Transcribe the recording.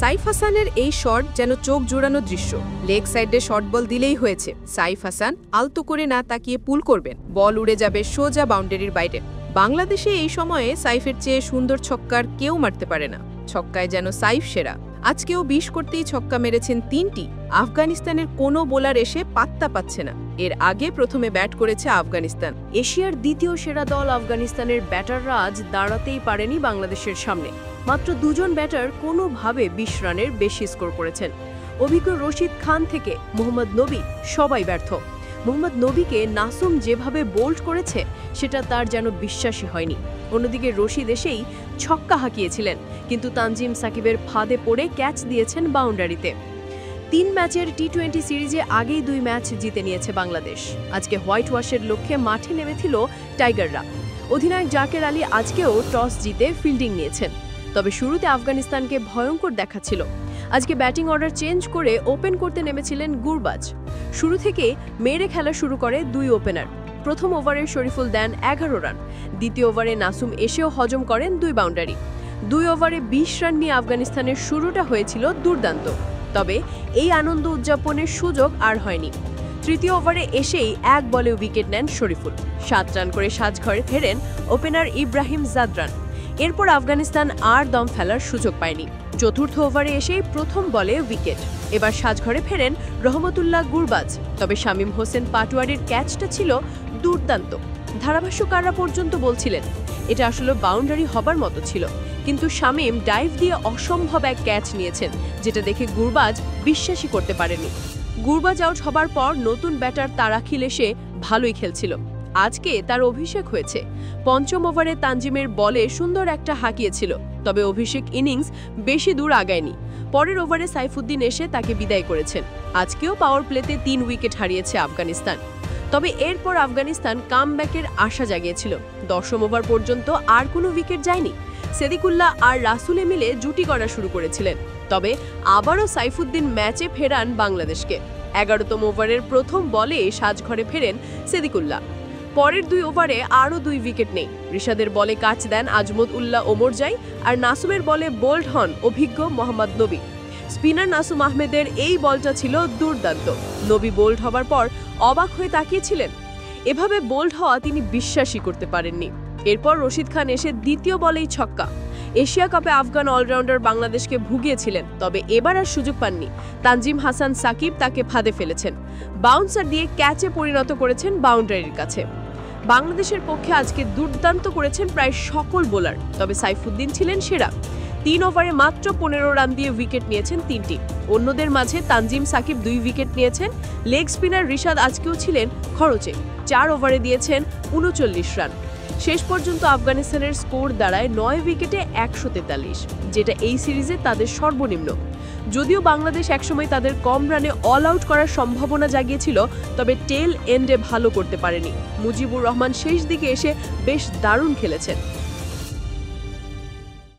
সাইফ হাসানের এই শট যেন চোখ জোড়ানো দৃশ্য। লেগ সাইডে শর্ট বল দিলেই হয়েছে। সাইফ হাসান আলতো করে না তাকিয়ে পুল করবেন, বল উড়ে যাবে সোজা বাউন্ডারির বাইরে। বাংলাদেশে এই সময়ে সাইফের চেয়ে সুন্দর ছক্কার কেউ মারতে পারে না। ছক্কায় যেন সাইফ সেরা। আজকেও ২০ করতেই ছক্কা মেরেছেন ৩টি। আফগানিস্তানের কোনো বোলার এসে পাত্তা পাচ্ছে না। এর আগে প্রথমে ব্যাট করেছে আফগানিস্তান। এশিয়ার দ্বিতীয় সেরা দল আফগানিস্তানের ব্যাটাররা আজ দাঁড়াতেই পারেনি বাংলাদেশের সামনে। মাত্র ২ জন ব্যাটার কোনোভাবে ২০ রানের বেশি স্কোর করেছেন। অভিজ্ঞ রশিদ খান থেকে মোহাম্মদ নবী সবাই ব্যর্থ। মোহাম্মদ নবীকে নাসুম যেভাবে বোল্ড করেছে সেটা তার যেন বিশ্বাসই হয়নি। অন্যদিকে রশিদ এসেই ছক্কা হাঁকিয়েছিলেন, কিন্তু তানজিম সাকিবের ফাঁদে পড়ে ক্যাচ দিয়েছেন বাউন্ডারিতে। ৩ ম্যাচের টি-20 সিরিজে আগেই ২ ম্যাচ জিতে নিয়েছে বাংলাদেশ। আজকে হোয়াইট ওয়াশের লক্ষ্যে মাঠে নেমেছিল টাইগাররা। অধিনায়ক জাকের আলী আজকেও টস জিতে ফিল্ডিং নিয়েছেন। তবে শুরুতে আফগানিস্তানকে ভয়ঙ্কর দেখাচ্ছিল। আজকে ব্যাটিং অর্ডার চেঞ্জ করে ওপেন করতে নেমেছিলেন গুরবাজ। শুরু থেকে মেরে খেলা শুরু করে ২ ওপেনার। প্রথম ওভারে শরীফুল দেন ১১ রান। দ্বিতীয় ওভারে নাসুম এসেও হজম করেন ২ বাউন্ডারি। ২ ওভারে ২০ রান নিয়ে আফগানিস্তানের শুরুটা হয়েছিল দুর্দান্ত। তবে এই আনন্দ উদযাপনের সুযোগ আর হয়নি। তৃতীয় ওভারে এসেই ১ বলে উইকেট নেন শরীফুল। ৭ রান করে সাজঘরে ফেরেন ওপেনার ইব্রাহিম জাদরান। এরপর আফগানিস্তান আর দম ফেলার সুযোগ পায়নি। চতুর্থ ওভারে এসেই প্রথম বলে উইকেট। এবার সাজঘরে ফেরেন রহমতুল্লাহ গুরবাজ। তবে শামীম হোসেন পাটোয়ারির ক্যাচটা ছিল দুর্দান্ত। ধারাভাষ্যকাররা পর্যন্ত বলছিলেন এটা আসলে বাউন্ডারি হবার মতো ছিল, কিন্তু শামীম ডাইভ দিয়ে অসম্ভব এক ক্যাচ নিয়েছেন, যেটা দেখে গুরবাজ বিশ্বাসই করতে পারেনি। গুরবাজ আউট হবার পর নতুন ব্যাটার তারাখিল এসে ভালোই খেলছিল। আজকে তার অভিষেক হয়েছে। পঞ্চম ওভারে তানজিমের বলে সুন্দর একটা হাঁকিয়েছিল, তবে অভিষেক ইনিংস বেশি দূর আগায়নি। পরের ওভারে সাইফুদ্দিন এসে তাকে বিদায় করেছেন। আজকেও পাওয়ার প্লেতে ৩ উইকেট হারিয়েছে আফগানিস্তান। তবে এরপর আফগানিস্তান কামব্যাকের আশা জাগিয়েছিল। ১০ম ওভার পর্যন্ত আর কোনো উইকেট যায়নি। সেদিকুল্লাহ আর রাসুলে মিলে জুটি করা শুরু করেছিলেন। তবে আবারও সাইফুদ্দিন ম্যাচে ফেরান বাংলাদেশকে। ১১তম ওভারের প্রথম বলে সাজঘরে ফেরেন সেদিকুল্লাহ। পরের ২ ওভারে আরও ২ উইকেট নেই। রিশাদের বলে কাচ দেন আজমত উল্লাহ ওমরজাই, আর নাসুমের বলে বোল্ড হন অভিজ্ঞ মোহাম্মদ নবী। স্পিনার নাসুম আহমেদের এই বলটা ছিল দুর্দান্ত। নবী বোল্ড হবার পর অবাক হয়ে তাকিয়েছিলেন। এভাবে বোল্ড হওয়া তিনি বিশ্বাসই করতে পারেননি। এরপর রশিদ খান এসে দ্বিতীয় বলেই ছক্কা। এশিয়া কাপে আফগান অলরাউন্ডার বাংলাদেশকে ভুগিয়েছিলেন, তবে এবার আর সুযোগ পাননি। তানজিম হাসান সাকিব তাকে ফাঁদে ফেলেছেন। বাউন্সার দিয়ে ক্যাচে পরিণত করেছেন বাউন্ডারির কাছে। বাংলাদেশের পক্ষে আজকে দুর্দান্ত করেছেন প্রায় সকল বোলার, তবে সাইফুদ্দিন ছিলেন সেরা। ৩ ওভারে মাত্র ১৫ রান দিয়ে উইকেট নিয়েছেন ৩টি। অন্যদের মাঝে তানজিম সাকিব ২ উইকেট নিয়েছেন। লেগ স্পিনার রিশাদ আজকেও ছিলেন খরচে। ৪ ওভারে দিয়েছেন ৩৯ রান। শেষ পর্যন্ত আফগানিস্তানের স্কোর দাঁড়ায় ৯ উইকেটে ১৪৩, যেটা এই সিরিজে তাদের সর্বনিম্ন। যদিও বাংলাদেশ একসময় তাদের কম রানে অল আউট করার সম্ভাবনা জাগিয়েছিল, তবে টেল এন্ডে ভালো করতে পারেনি। মুজিবুর রহমান শেষ দিকে এসে বেশ দারুণ খেলেছেন।